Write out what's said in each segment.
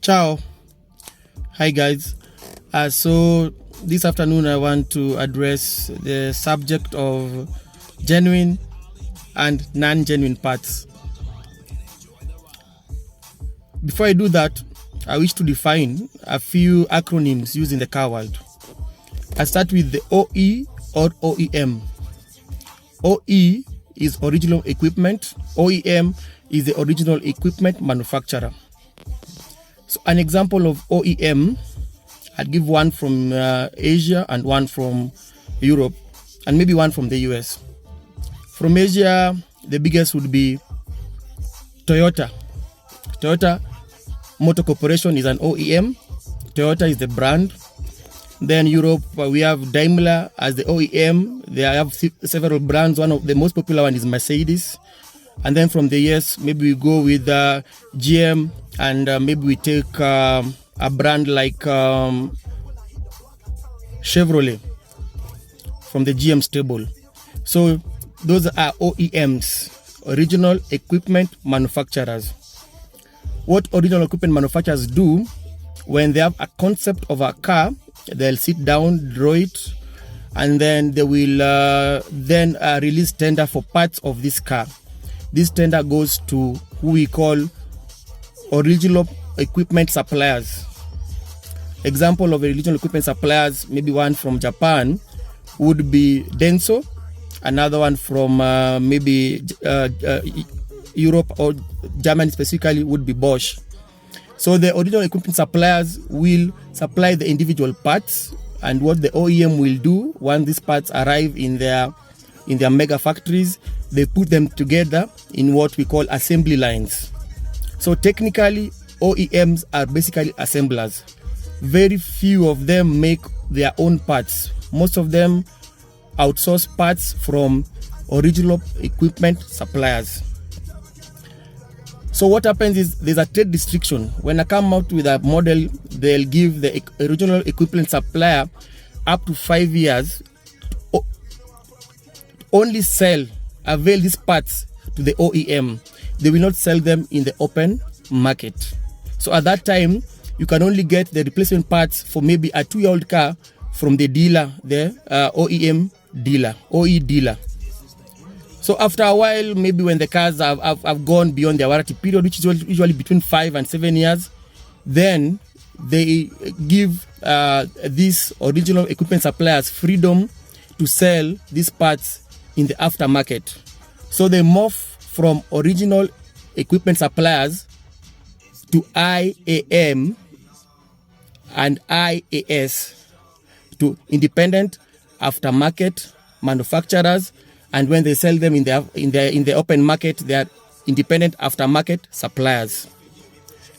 Ciao. Hi guys. So this afternoon I want to address the subject of genuine and non-genuine parts. Before I do that, I wish to define a few acronyms used in the car world. I start with the OE or OEM. OE is original equipment. OEM is the original equipment manufacturer. So an example of OEM, I'd give one from Asia and one from Europe, and maybe one from the US. From Asia, the biggest would be Toyota. Toyota Motor Corporation is an OEM. Toyota is the brand. Then Europe, we have Daimler as the OEM. They have several brands. One of the most popular one is Mercedes. And then from the US, maybe we go with GM, and maybe we take a brand like Chevrolet from the GM stable. So those are OEMs, original equipment manufacturers. What original equipment manufacturers do, when they have a concept of a car, they'll sit down, draw it, and then they will release tender for parts of this car. This tender goes to who we call original equipment suppliers. Example of original equipment suppliers, maybe one from Japan would be Denso, another one from maybe Europe or Germany specifically would be Bosch. So the original equipment suppliers will supply the individual parts, and what the OEM will do once these parts arrive in their mega factories, they put them together in what we call assembly lines. So technically, OEMs are basically assemblers. Very few of them make their own parts. Most of them outsource parts from original equipment suppliers. So what happens is there's a trade restriction. When I come out with a model, they'll give the original equipment supplier up to 5 years to only avail these parts to the OEM. They will not sell them in the open market. So at that time, you can only get the replacement parts for maybe a 2-year-old car from the dealer, the OEM dealer, OE dealer. So after a while, maybe when the cars have gone beyond their warranty period, which is usually between 5 and 7 years, then they give these original equipment suppliers freedom to sell these parts in the aftermarket. So they morph from original equipment suppliers to IAM and IAS, to independent aftermarket manufacturers, and when they sell them in the open market, they are independent aftermarket suppliers.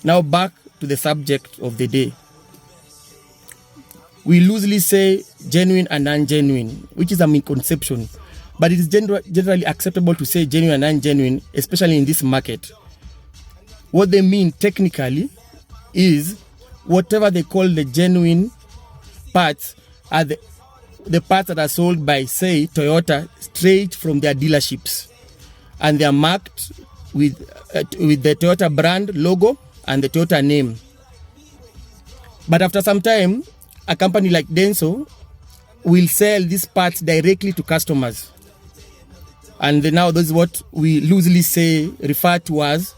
Now back to the subject of the day. We loosely say genuine and non-genuine, which is a misconception, but it is generally acceptable to say genuine and non-genuine, especially in this market. What they mean technically is whatever they call the genuine parts are the parts that are sold by, say, Toyota straight from their dealerships, and they are marked with the Toyota brand logo and the Toyota name. But after some time, a company like Denso will sell these parts directly to customers, and now this is what we loosely refer to as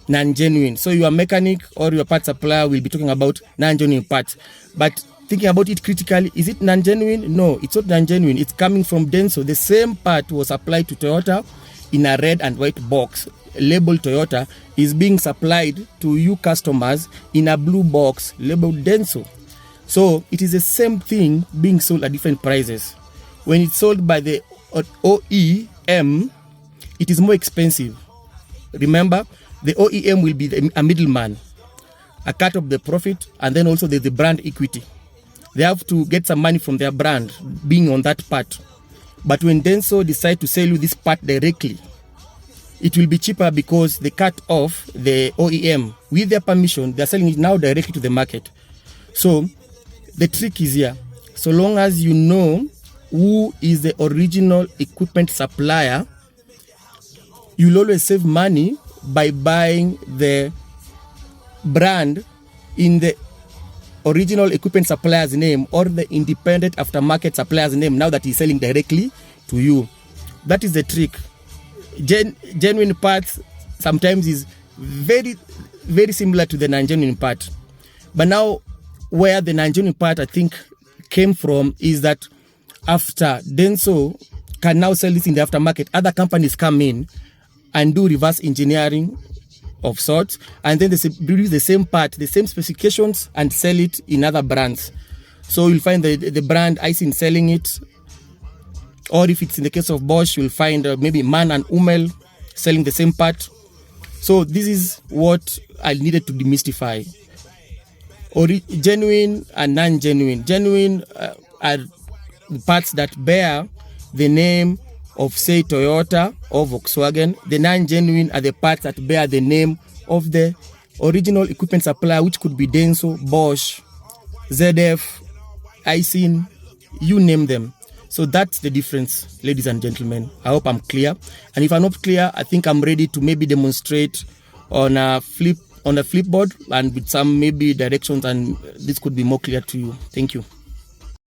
non-genuine. So your mechanic or your part supplier will be talking about non-genuine parts, but thinking about it critically, is it non-genuine? No, it's not non-genuine. It's coming from Denso. The same part was applied to Toyota in a red and white box labeled Toyota, is being supplied to you customers in a blue box labeled Denso. So it is the same thing being sold at different prices. When it's sold by the OEM, it is more expensive. Remember, the OEM will be a middleman, a cut of the profit, and then also there's the brand equity. They have to get some money from their brand being on that part. But when Denso decide to sell you this part directly, it will be cheaper because they cut off the OEM. With their permission, they're selling it now directly to the market. So the trick is here. So long as you know who is the original equipment supplier, you'll always save money by buying the brand in the original equipment supplier's name or the independent aftermarket supplier's name now that he's selling directly to you. That is the trick. Genuine parts sometimes is very, very similar to the non-genuine part. But now where the non-genuine part, I think, came from is that after Denso can now sell this in the aftermarket, other companies come in and do reverse engineering of sorts, and then they produce the same part, the same specifications, and sell it in other brands. So you'll find the brand Aisin selling it, or if it's in the case of Bosch, you'll find maybe MAN and Hummel selling the same part. So this is what I needed to demystify. Genuine and non-genuine. Genuine are parts that bear the name of, say, Toyota or Volkswagen. The non-genuine are the parts that bear the name of the original equipment supplier, which could be Denso, Bosch, ZF, Aisin, you name them. So that's the difference, ladies and gentlemen. I hope I'm clear. And if I'm not clear, I think I'm ready to maybe demonstrate on a flipboard and with some maybe directions, and this could be more clear to you. Thank you.